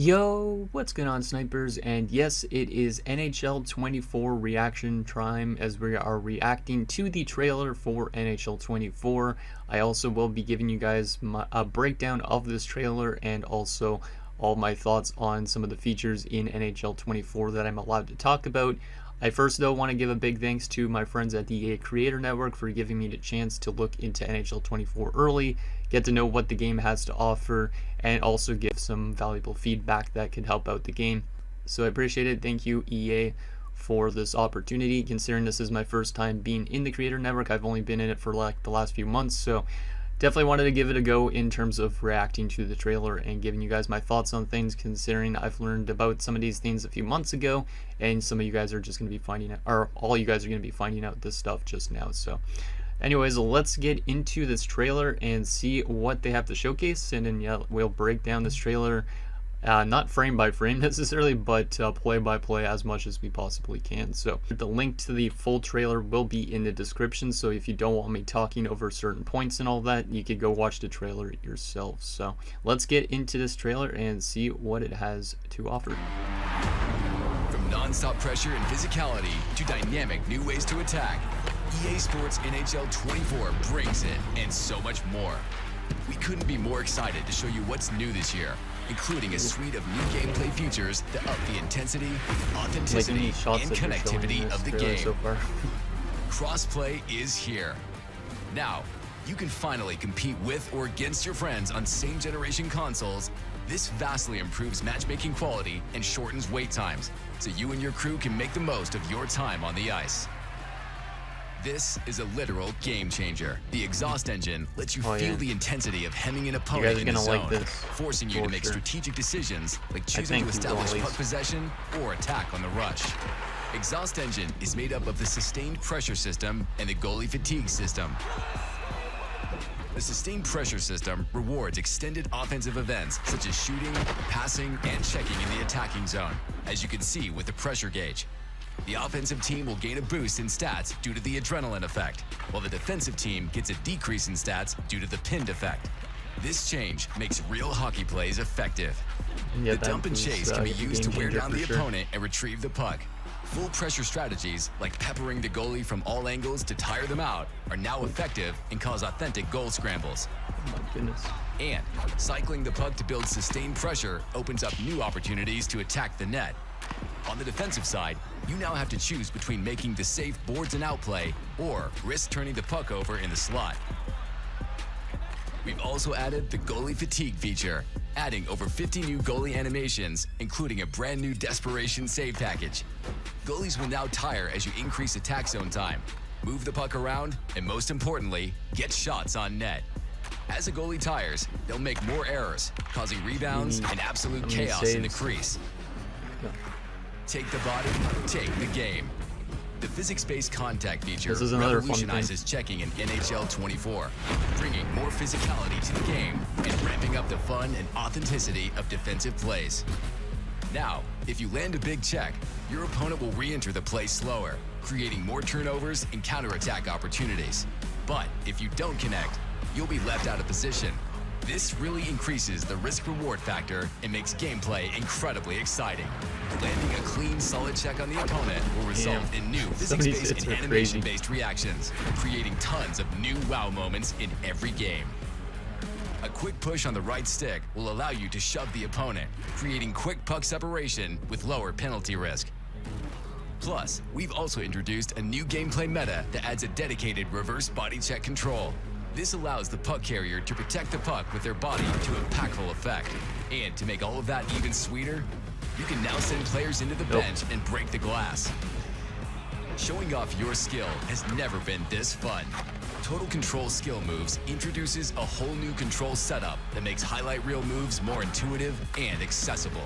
Yo, what's going on, snipers? And yes, it is NHL 24 reaction time as we are reacting to the trailer for NHL 24. I also will be giving you guys a breakdown of this trailer and also all my thoughts on some of the features in NHL 24 that I'm allowed to talk about. I first, though, want to give a big thanks to my friends at the EA Creator Network for giving me the chance to look into NHL 24 early, get to know what the game has to offer, and also give some valuable feedback that could help out the game. So I appreciate it. Thank you, EA, for this opportunity. Considering this is my first time being in the Creator Network, I've only been in it for like the last few months, so definitely wanted to give it a go in terms of reacting to the trailer and giving you guys my thoughts on things, considering I've learned about some of these things a few months ago and some of you guys are just going to be finding out, or all you guys are going to be finding out this stuff just now. So anyways, let's get into this trailer and see what they have to showcase, and then yeah, we'll break down this trailer not frame by frame necessarily, but play by play as much as we possibly can. So the link to the full trailer will be in the description, so if you don't want me talking over certain points and all that, you could go watch the trailer yourself. So let's get into this trailer and see what it has to offer. From non-stop pressure and physicality to dynamic new ways to attack, EA Sports NHL 24 brings it, and so much more. We couldn't be more excited to show you what's new this year, including a suite of new gameplay features that up the intensity, authenticity, and connectivity of the game. So far. Crossplay is here. Now, you can finally compete with or against your friends on same-generation consoles. This vastly improves matchmaking quality and shortens wait times, so you and your crew can make the most of your time on the ice. This is a literal game changer. The exhaust engine lets you feel the intensity of hemming an opponent in the zone, forcing you to make strategic decisions like choosing to establish puck possession or attack on the rush. Exhaust engine is made up of the sustained pressure system and the goalie fatigue system. The sustained pressure system rewards extended offensive events such as shooting, passing, and checking in the attacking zone, as you can see with the pressure gauge. The offensive team will gain a boost in stats due to the adrenaline effect, while the defensive team gets a decrease in stats due to the pinned effect. This change makes real hockey plays effective. Yeah, the dump and chase can be used to wear down the opponent and retrieve the puck. Full pressure strategies, like peppering the goalie from all angles to tire them out, are now effective and cause authentic goal scrambles. Oh my goodness. And cycling the puck to build sustained pressure opens up new opportunities to attack the net. On the defensive side, you now have to choose between making the safe boards and out play or risk turning the puck over in the slot. We've also added the goalie fatigue feature, adding over 50 new goalie animations, including a brand new desperation save package. Goalies will now tire as you increase attack zone time, move the puck around, and most importantly, get shots on net. As a goalie tires, they'll make more errors, causing rebounds and absolute chaos in the crease. Take the body, take the game. The physics-based contact feature revolutionizes checking in NHL 24, bringing more physicality to the game and ramping up the fun and authenticity of defensive plays. Now, if you land a big check, your opponent will re-enter the play slower, creating more turnovers and counterattack opportunities. But if you don't connect, you'll be left out of position. This really increases the risk-reward factor and makes gameplay incredibly exciting. Landing a clean, solid check on the opponent will result in new physics-based and animation-based reactions, creating tons of new wow moments in every game. A quick push on the right stick will allow you to shove the opponent, creating quick puck separation with lower penalty risk. Plus, we've also introduced a new gameplay meta that adds a dedicated reverse body check control. This allows the puck carrier to protect the puck with their body to impactful effect. And to make all of that even sweeter, you can now send players into the bench and break the glass. Showing off your skill has never been this fun. Total Control Skill Moves introduces a whole new control setup that makes highlight reel moves more intuitive and accessible.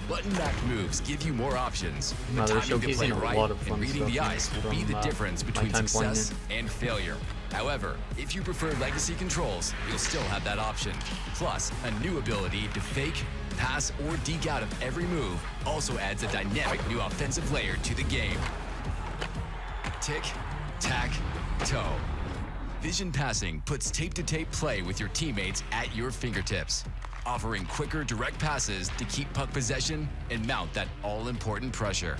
Button-backed moves give you more options, but timing the play right and reading the ice will be the difference between success and failure. However, if you prefer legacy controls, you'll still have that option. Plus, a new ability to fake, pass, or deke out of every move also adds a dynamic new offensive layer to the game. Tick, tack, toe. Vision passing puts tape-to-tape play with your teammates at your fingertips. offering quicker, direct passes to keep puck possession and mount that all-important pressure.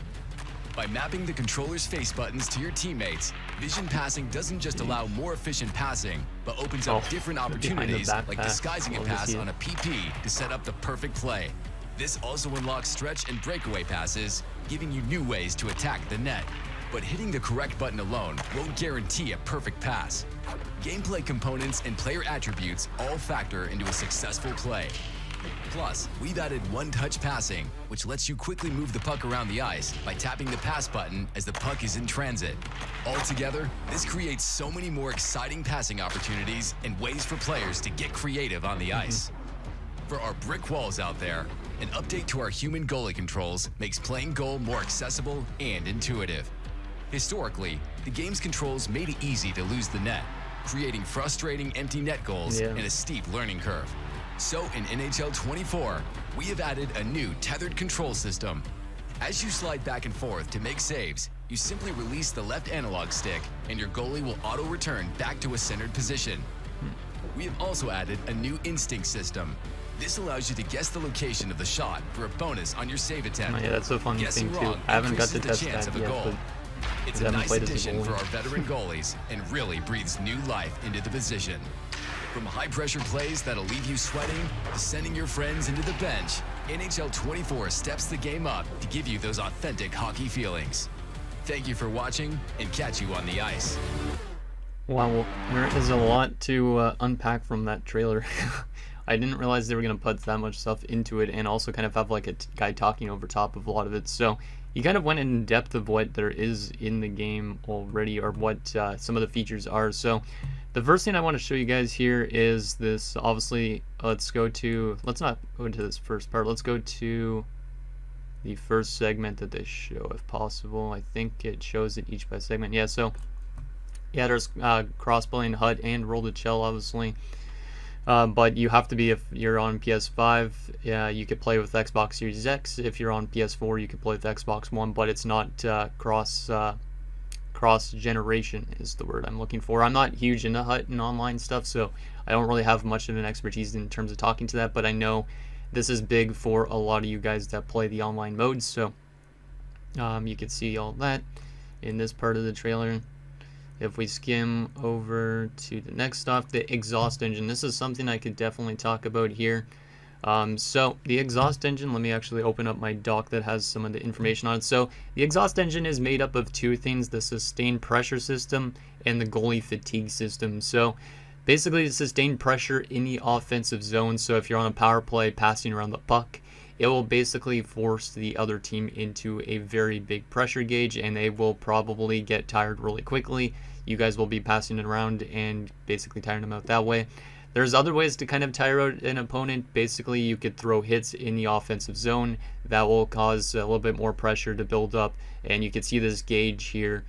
By mapping the controller's face buttons to your teammates, vision passing doesn't just allow more efficient passing, but opens up different opportunities like disguising a pass on a PP to set up the perfect play. This also unlocks stretch and breakaway passes, giving you new ways to attack the net. But hitting the correct button alone won't guarantee a perfect pass. Gameplay components and player attributes all factor into a successful play. Plus, we've added one-touch passing, which lets you quickly move the puck around the ice by tapping the pass button as the puck is in transit. Altogether, this creates so many more exciting passing opportunities and ways for players to get creative on the ice. For our brick walls out there, an update to our human goalie controls makes playing goal more accessible and intuitive. Historically, the game's controls made it easy to lose the net, creating frustrating empty net goals and a steep learning curve. So in NHL 24, we have added a new tethered control system. As you slide back and forth to make saves, you simply release the left analog stick and your goalie will auto-return back to a centered position. We have also added a new instinct system. This allows you to guess the location of the shot for a bonus on your save attempt. Oh, yeah, that's a fun Guessing thing too. wrong I haven't got to increases test the chance that of a yet, goal. but It's I a haven't nice played as a addition for goalie. our veteran goalies and really breathes new life into the position. From high-pressure plays that'll leave you sweating to sending your friends into the bench, NHL 24 steps the game up to give you those authentic hockey feelings. Thank you for watching, and catch you on the ice. Wow, well, there is a lot to unpack from that trailer. I didn't realize they were going to put that much stuff into it and also kind of have like a guy talking over top of a lot of it. So he kind of went in depth of what there is in the game already, or what some of the features are. So the first thing I want to show you guys here is this. Obviously, let's not go into this first part. Let's go to the first segment that they show, if possible. I think it shows it each by segment. Yeah, so yeah, there's crossplay in HUD and roll to shell, obviously. But you have to be, if you're on PS5, you could play with Xbox Series X. If you're on PS4, you could play with Xbox One, but it's not cross generation is the word I'm looking for. I'm not huge into HUT and online stuff, so I don't really have much of an expertise in terms of talking to that, but I know this is big for a lot of you guys that play the online modes. So you can see all that in this part of the trailer. If we skim over to the next stuff, the exhaust engine. This is something I could definitely talk about here. So the exhaust engine, let me actually open up my doc that has some of the information on it. So the exhaust engine is made up of two things: the sustained pressure system and the goalie fatigue system. So basically, the sustained pressure in the offensive zone. So if you're on a power play passing around the puck, it will basically force the other team into a very big pressure gauge, and they will probably get tired really quickly. You guys will be passing it around and basically tiring them out that way. There's other ways to kind of tire out an opponent. Basically, you could throw hits in the offensive zone that will cause a little bit more pressure to build up, and you can see this gauge here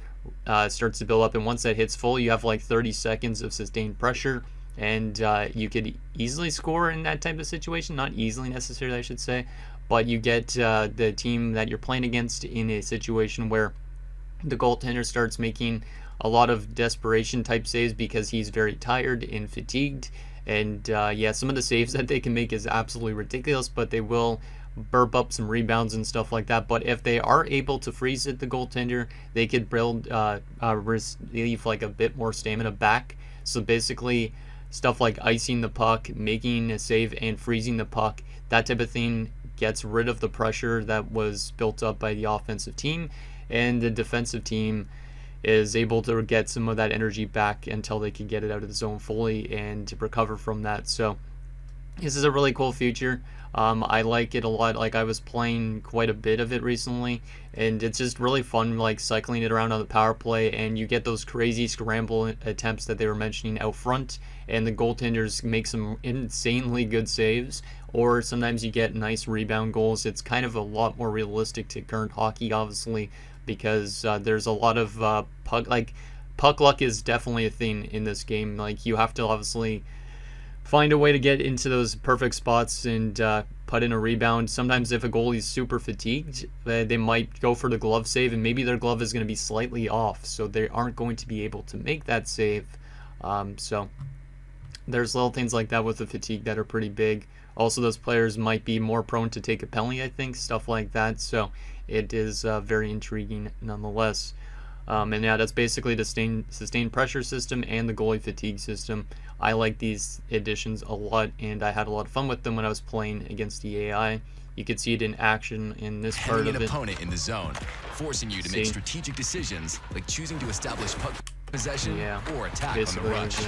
starts to build up, and once that hits full, you have like 30 seconds of sustained pressure, and you could easily score in that type of situation. Not easily necessarily, I should say, but you get the team that you're playing against in a situation where the goaltender starts making a lot of desperation type saves because he's very tired and fatigued. And yeah, some of the saves that they can make is absolutely ridiculous, but they will burp up some rebounds and stuff like that. But if they are able to freeze it, the goaltender, they could build leave like a bit more stamina back. So basically, stuff like icing the puck, making a save, and freezing the puck, that type of thing gets rid of the pressure that was built up by the offensive team, and the defensive team is able to get some of that energy back until they can get it out of the zone fully and to recover from that. So this is a really cool feature. I like it a lot. Like, I was playing quite a bit of it recently, and it's just really fun, like cycling it around on the power play, and you get those crazy scramble attempts that they were mentioning out front, and the goaltenders make some insanely good saves, or sometimes you get nice rebound goals. It's kind of a lot more realistic to current hockey, obviously, because there's a lot of puck luck is definitely a thing in this game. Like, you have to obviously find a way to get into those perfect spots and put in a rebound. Sometimes if a goalie's super fatigued, they might go for the glove save, and maybe their glove is going to be slightly off, so they aren't going to be able to make that save. So there's little things like that with the fatigue that are pretty big. Also, those players might be more prone to take a penalty, I think, stuff like that. So it is very intriguing nonetheless. And yeah, that's basically the sustained pressure system and the goalie fatigue system. I like these additions a lot, and I had a lot of fun with them when I was playing against the AI. You could see it in action in this part Heading of an it. opponent in the zone, forcing you to make strategic decisions like choosing to establish puck possession or attack on the rush.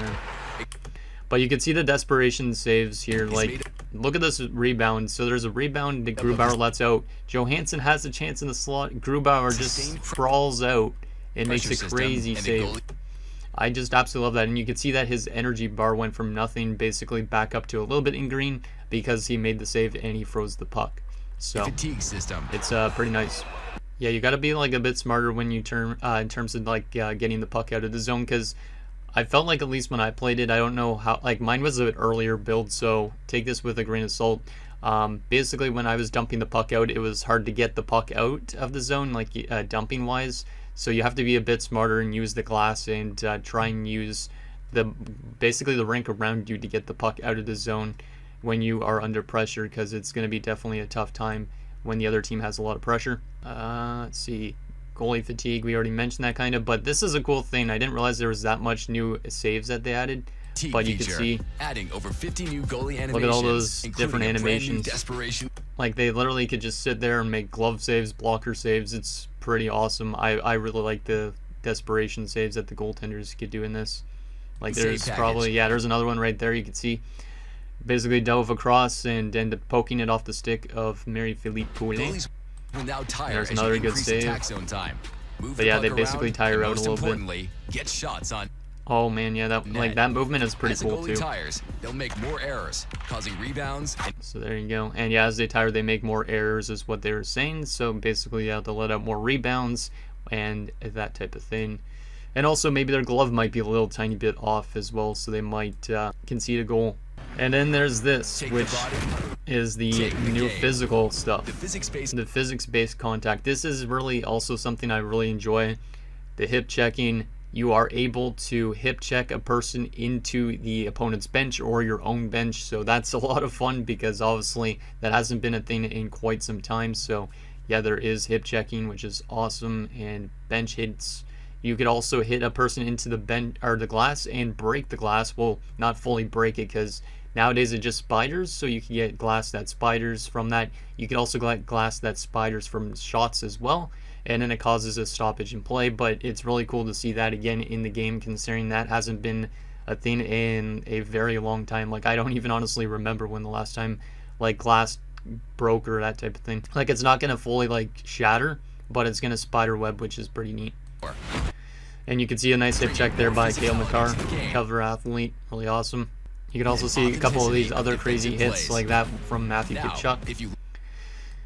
But you can see the desperation saves here. Like, look at this rebound. So there's a rebound that Grubauer lets out. Johansson has a chance in the slot. Grubauer just sprawls out and makes a crazy save. I just absolutely love that. And you can see that his energy bar went from nothing basically back up to a little bit in green because he made the save and he froze the puck. So it's pretty nice. Yeah, you got to be like a bit smarter when you turn in terms of like getting the puck out of the zone, because I felt like, at least when I played it, I don't know how, like, mine was a bit earlier build, so take this with a grain of salt. Basically, when I was dumping the puck out, it was hard to get the puck out of the zone, like dumping wise. So you have to be a bit smarter and use the glass and try and use basically the rink around you to get the puck out of the zone when you are under pressure, because it's going to be definitely a tough time when the other team has a lot of pressure. Let's see. Goalie fatigue, we already mentioned that kind of, but this is a cool thing. I didn't realize there was that much new saves that they added, but you can see, adding over 50 new goalie animations, look at all those different animations. Like, they literally could just sit there and make glove saves, blocker saves. It's pretty awesome. I really like the desperation saves that the goaltenders could do in this. Like, there's probably, yeah, there's another one right there. You can see basically dove across and ended up poking it off the stick of Marie-Philippe Poulin. There's another good save. But yeah, they basically tire out a little bit. Get shots on. Oh man, yeah, that movement is pretty cool too. They'll make more errors, causing rebounds. So there you go. And yeah, as they tire, they make more errors, is what they were saying. So basically, yeah, they'll let out more rebounds and that type of thing. And also, maybe their glove might be a little tiny bit off as well, so they might concede a goal. And then there's this, which is the new physical stuff. The physics-based contact. This is really also something I really enjoy. The hip checking. You are able to hip check a person into the opponent's bench or your own bench. So that's a lot of fun, because obviously that hasn't been a thing in quite some time. So yeah, there is hip checking, which is awesome, and bench hits. You could also hit a person into the bench or the glass and break the glass. Well, not fully break it, because nowadays it's just spiders, so you can get glass that spiders from that. You can also get glass that spiders from shots as well, and then it causes a stoppage in play. But it's really cool to see that again in the game, considering that hasn't been a thing in a very long time. Like, I don't even honestly remember when the last time like glass broke or that type of thing. Like, it's not going to fully like shatter, but it's going to spider web, which is pretty neat. And you can see a nice hip check there by Cale Makar, cover athlete, really awesome. You can also see a couple of these other crazy hits like that from Matthew Tkachuk.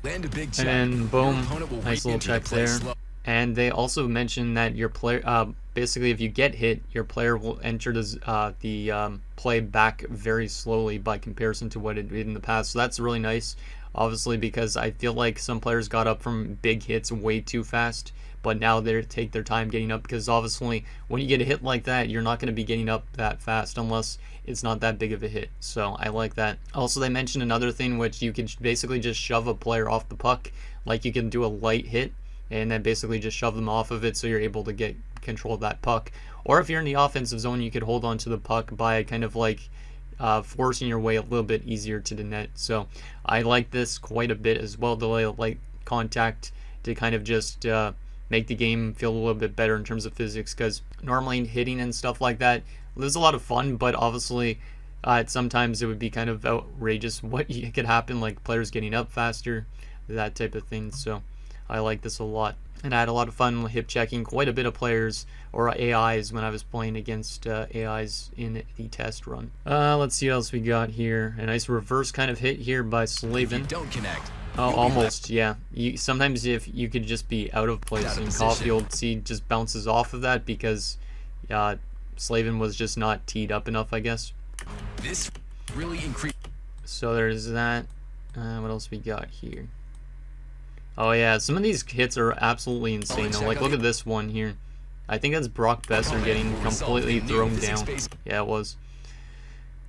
And then boom, nice little check there. And they also mentioned that your player, basically if you get hit, your player will enter the play back very slowly by comparison to what it did in the past. So that's really nice, obviously, because I feel like some players got up from big hits way too fast. But now they take their time getting up, because obviously when you get a hit like that, you're not going to be getting up that fast unless it's not that big of a hit. So I like that. Also, they mentioned another thing, which you could basically just shove a player off the puck. Like, you can do a light hit and then basically just shove them off of it, so you're able to get control of that puck. Or if you're in the offensive zone, you could hold on to the puck by kind of like forcing your way a little bit easier to the net. So I like this quite a bit as well, the light contact, to kind of just make the game feel a little bit better in terms of physics, because normally hitting and stuff like that, there's a lot of fun, but obviously sometimes it would be kind of outrageous what could happen, like players getting up faster, that type of thing. So I like this a lot, and I had a lot of fun hip checking quite a bit of players or AIs when I was playing against AIs in the test run. Let's see what else we got here. A nice reverse kind of hit here by Slavin. Don't connect. Oh, almost, yeah. Sometimes if you could just be out of place, and Caulfield just bounces off of that because Slavin was just not teed up enough, I guess. This really increased. So there's that. What else we got here? Oh yeah, some of these hits are absolutely insane. Like, look at this one here. I think that's Brock Besser getting completely thrown down. Yeah, it was.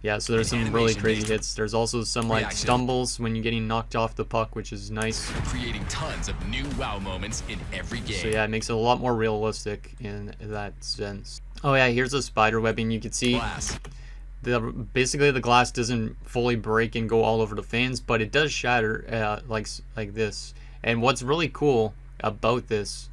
Yeah, so there's some really crazy hits. There's also some like Reaction. stumbles when you're getting knocked off the puck, which is nice. Creating tons of new wow moments in every game. So yeah, it makes it a lot more realistic in that sense. Oh yeah, here's a spider webbing. You can see Glass. basically the glass doesn't fully break and go all over the fans, but it does shatter like this. And what's really cool about this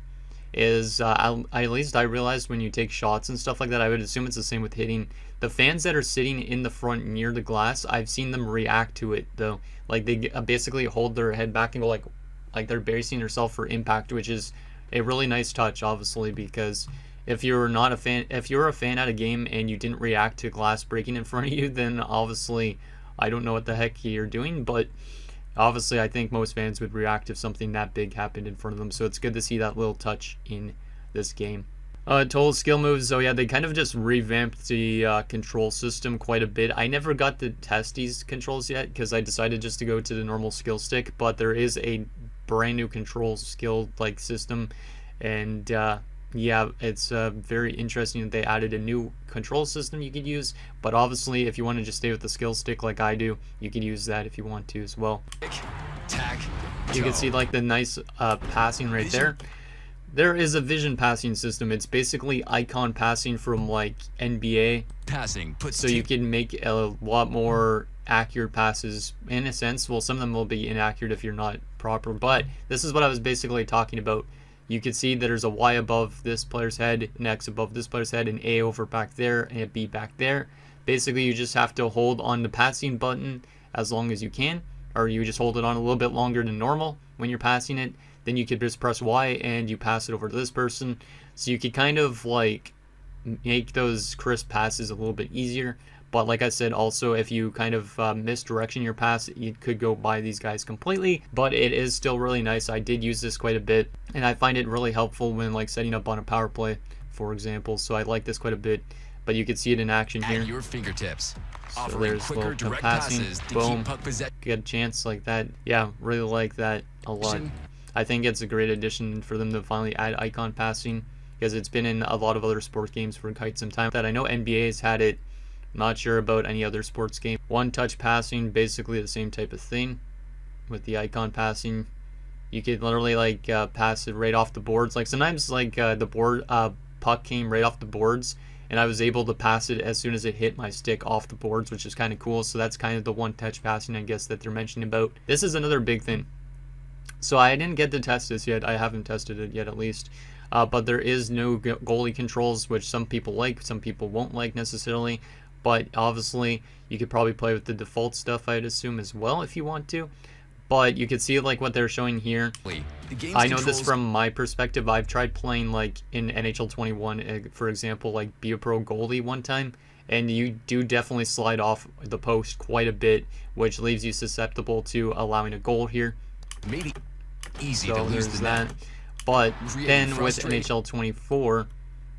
is at least I realized when you take shots and stuff like that, I would assume it's the same with hitting. The fans that are sitting in the front near the glass, I've seen them react to it though. Like they basically hold their head back and go like they're bracing themselves for impact, which is a really nice touch, obviously, because if you're not a fan, if you're a fan at a game and you didn't react to glass breaking in front of you, then obviously I don't know what the heck you're doing, but obviously I think most fans would react if something that big happened in front of them. So it's good to see that little touch in this game. Total skill moves. Oh yeah, they kind of just revamped the control system quite a bit. I never got to test these controls yet because I decided just to go to the normal skill stick, but there is a brand new control skill like system, and yeah, it's very interesting that they added a new control system you could use. But obviously if you want to just stay with the skill stick like I do, you can use that if you want to as well. Tack, you can see like the nice passing right there. There is a vision passing system. It's basically icon passing from like NBA. Passing. So you can make a lot more accurate passes in a sense. Well, some of them will be inaccurate if you're not proper, but this is what I was basically talking about. You can see that there's a Y above this player's head, an X above this player's head, an A over back there, and a B back there. Basically, you just have to hold on the passing button as long as you can, or you just hold it on a little bit longer than normal when you're passing it. Then you could just press Y and you pass it over to this person. So you could kind of like make those crisp passes a little bit easier. But like I said, also if you kind of misdirection your pass, you could go by these guys completely. But it is still really nice. I did use this quite a bit, and I find it really helpful when like setting up on a power play, for example. So I like this quite a bit. But you can see it in action here. At your fingertips. So there's quicker, direct passing. Boom. Get a chance like that. Yeah, really like that a lot. I think it's a great addition for them to finally add icon passing, because it's been in a lot of other sports games for quite some time. That I know NBA has had it. Not sure about any other sports game. One touch passing, basically the same type of thing with the icon passing. You could literally like pass it right off the boards. Like sometimes like the board puck came right off the boards, and I was able to pass it as soon as it hit my stick off the boards, which is kind of cool. So that's kind of the one touch passing, I guess, that they're mentioning about. This is another big thing. So I didn't get to test this yet. I haven't tested it yet, at least. But there is no goalie controls, which some people like, some people won't like necessarily. But obviously, you could probably play with the default stuff, I'd assume, as well, if you want to. But you can see like what they're showing here. I know this from my perspective. I've tried playing like in NHL 21, for example, like be a pro goalie one time, and you do definitely slide off the post quite a bit, which leaves you susceptible to allowing a goal here. Maybe easy so to lose there's that. But then with NHL 24,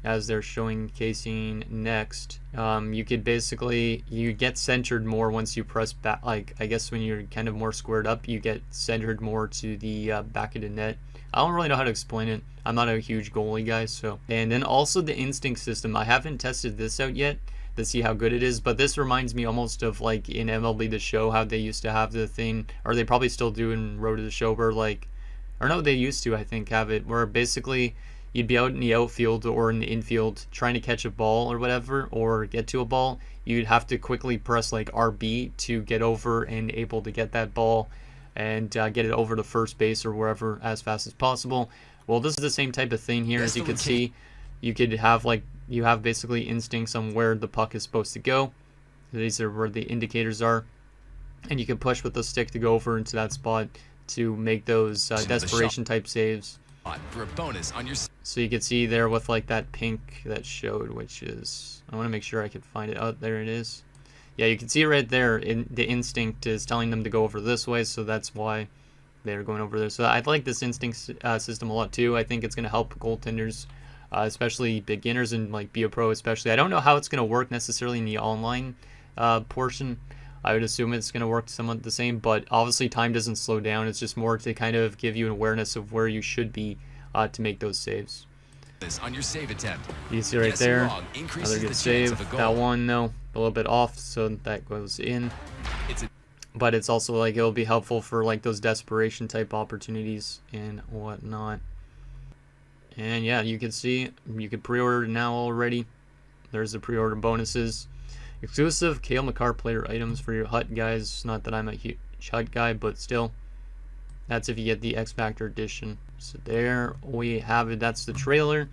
as they're showing casing next, you could basically, you get centered more once you press back. Like I guess when you're kind of more squared up, you get centered more to the back of the net. I don't really know how to explain it. I'm not a huge goalie guy, so. And then also the instinct system. I haven't tested this out yet to see how good it is, but this reminds me almost of like in MLB The Show, how they used to have the thing, or they probably still do in Road to the Show, where like, or no, they used to, I think, have it, where basically you'd be out in the outfield or in the infield trying to catch a ball or whatever, or get to a ball. You'd have to quickly press like RB to get over and able to get that ball and get it over to first base or wherever as fast as possible. Well, this is the same type of thing here. As you can see, you could have like, you have basically instincts on where the puck is supposed to go. These are where the indicators are, and you can push with the stick to go over into that spot to make those desperation type saves. For a bonus on your... So you can see there with like that pink that showed, which is, I want to make sure I could find it. Oh, there it is. Yeah, you can see right there, the instinct is telling them to go over this way, so that's why they're going over there. So I like this instinct system a lot too. I think it's going to help goaltenders, especially beginners, and like be a pro especially. I don't know how it's going to work necessarily in the online portion. I would assume it's going to work somewhat the same, but obviously time doesn't slow down. It's just more to kind of give you an awareness of where you should be to make those saves. this on your save attempt. You see right Guessing there, wrong increases another the good chance save. of a goal. That one, though, a little bit off, so that goes in. But it's also like it'll be helpful for like those desperation type opportunities and whatnot. And yeah, you can see you can pre-order now already. There's the pre-order bonuses. Exclusive Cale Makar player items for your hut guys. Not that I'm a huge hut guy, but still. That's if you get the X Factor edition. So there we have it. That's the trailer.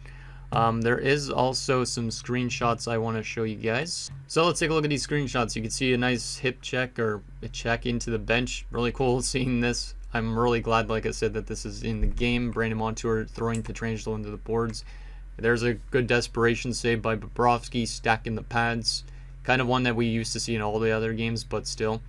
There is also some screenshots I want to show you guys. So let's take a look at these screenshots. You can see a nice hip check or a check into the bench. Really cool seeing this. I'm really glad, like I said, that this is in the game. Brandon Montour throwing Pietrangelo into the boards. There's a good desperation save by Bobrovsky, stacking the pads. Kind of one that we used to see in all the other games, but still.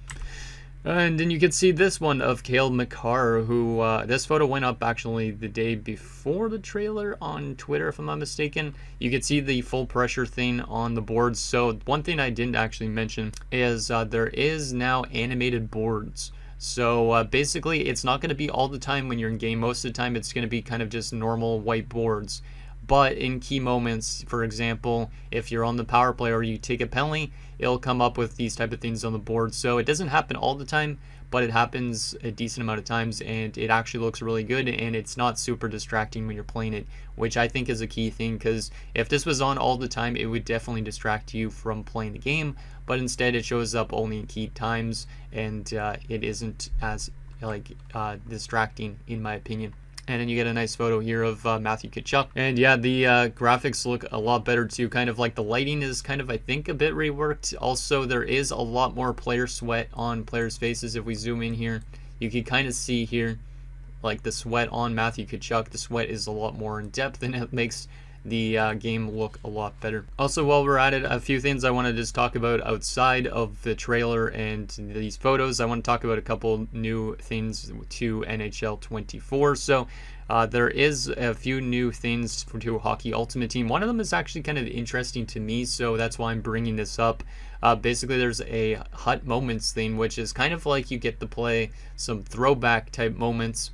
And then you can see this one of Cale Makar, who, this photo went up actually the day before the trailer on Twitter, if I'm not mistaken. You can see the full pressure thing on the boards. So one thing I didn't actually mention is there is now animated boards. So basically it's not going to be all the time when you're in game. Most of the time it's going to be kind of just normal white boards. But in key moments, for example, if you're on the power play or you take a penalty, it'll come up with these type of things on the board. So it doesn't happen all the time, but it happens a decent amount of times, and it actually looks really good, and it's not super distracting when you're playing it, which I think is a key thing, because if this was on all the time, it would definitely distract you from playing the game, but instead it shows up only in key times, and it isn't as distracting in my opinion. And then you get a nice photo here of Matthew Tkachuk. And yeah, the graphics look a lot better too. Kind of like the lighting is kind of, I think, a bit reworked. Also, there is a lot more player sweat on players' faces. If we zoom in here, you can kind of see here, like the sweat on Matthew Tkachuk. The sweat is a lot more in depth, and it makes the game look a lot better. Also, while we're at it, a few things I want to just talk about outside of the trailer and these photos. I want to talk about a couple new things to NHL 24. So there is a few new things to Hockey Ultimate Team. One of them is actually kind of interesting to me, so that's why I'm bringing this up. Basically, there's a Hut Moments thing, which is kind of like you get to play some throwback type moments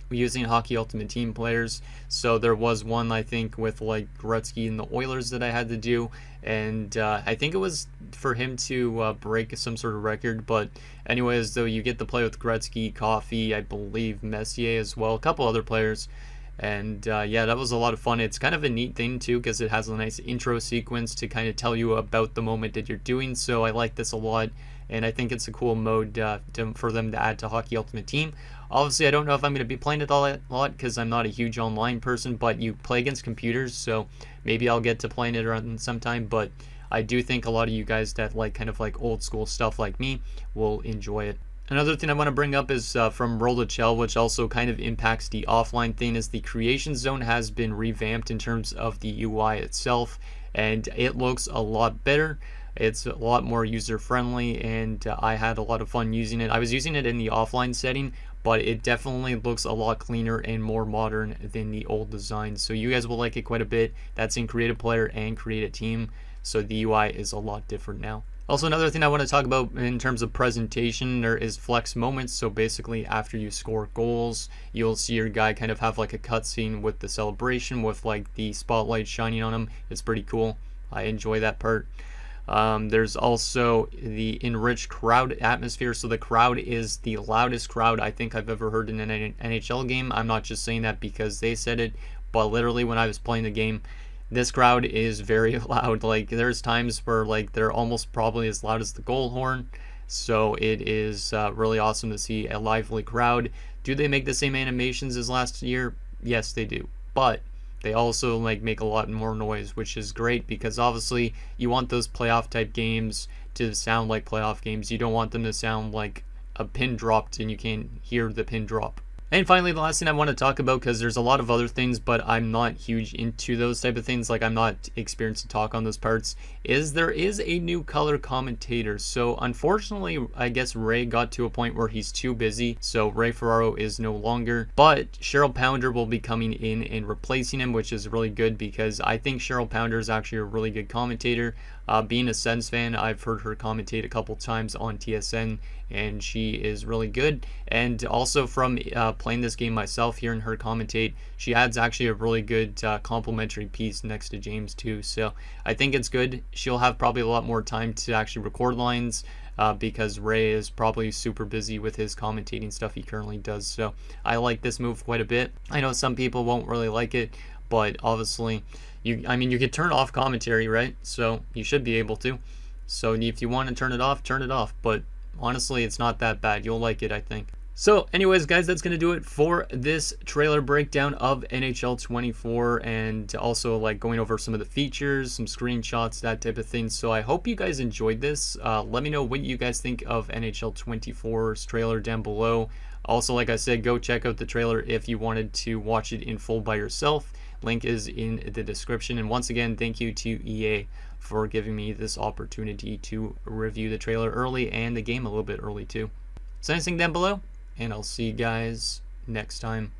using Hockey Ultimate Team players. So there was one, I think, with like Gretzky and the Oilers that I had to do, and I think it was for him to break some sort of record. But anyways, though, you get to play with Gretzky, Coffey, I believe Messier as well, a couple other players. And yeah, that was a lot of fun. It's kind of a neat thing too, because it has a nice intro sequence to kind of tell you about the moment that you're doing. So I like this a lot, and I think it's a cool mode for them to add to Hockey Ultimate Team. Obviously, I don't know if I'm going to be playing it all that lot, because I'm not a huge online person, but you play against computers, so maybe I'll get to playing it around sometime. But I do think a lot of you guys that like kind of like old school stuff like me will enjoy it. Another thing I want to bring up is from NHL, which also kind of impacts the offline thing, is the Creation Zone has been revamped in terms of the UI itself, and it looks a lot better. It's a lot more user friendly, and I had a lot of fun using it. I was using it in the offline setting, but it definitely looks a lot cleaner and more modern than the old design. So you guys will like it quite a bit. That's in Create a Player and Create a Team, so the UI is a lot different now. Also, another thing I want to talk about in terms of presentation, there is flex moments. So basically, after you score goals, you'll see your guy kind of have like a cutscene with the celebration, with like the spotlight shining on him. It's pretty cool. I enjoy that part. There's also the enriched crowd atmosphere. So the crowd is the loudest crowd I think I've ever heard in an NHL game. I'm not just saying that because they said it, but literally when I was playing the game, this crowd is very loud. Like there's times where like they're almost probably as loud as the goal horn. So it is really awesome to see a lively crowd. Do they make the same animations as last year? Yes, they do. But they also like make a lot more noise, which is great, because obviously you want those playoff type games to sound like playoff games. You don't want them to sound like a pin dropped and you can't hear the pin drop. And finally, the last thing I want to talk about, because there's a lot of other things, but I'm not huge into those type of things, like I'm not experienced to talk on those parts, is there is a new color commentator. So unfortunately, I guess Ray got to a point where he's too busy, so Ray Ferraro is no longer, but Cheryl Pounder will be coming in and replacing him, which is really good, because I think Cheryl Pounder is actually a really good commentator. Being a Sens fan, I've heard her commentate a couple times on TSN, and she is really good. And also from playing this game myself, hearing her commentate, she adds actually a really good complimentary piece next to James too. So I think it's good. She'll have probably a lot more time to actually record lines. Because Ray is probably super busy with his commentating stuff he currently does. So I like this move quite a bit. I know some people won't really like it, but obviously, you can turn off commentary, right? So you should be able to. So if you want to turn it off, turn it off. But honestly, it's not that bad. You'll like it, I think. So anyways, guys, that's going to do it for this trailer breakdown of NHL 24, and also like going over some of the features, some screenshots, that type of thing. So I hope you guys enjoyed this. Let me know what you guys think of NHL 24's trailer down below. Also, like I said, go check out the trailer if you wanted to watch it in full by yourself. Link is in the description. And once again, thank you to EA for giving me this opportunity to review the trailer early and the game a little bit early too. So anything down below, and I'll see you guys next time.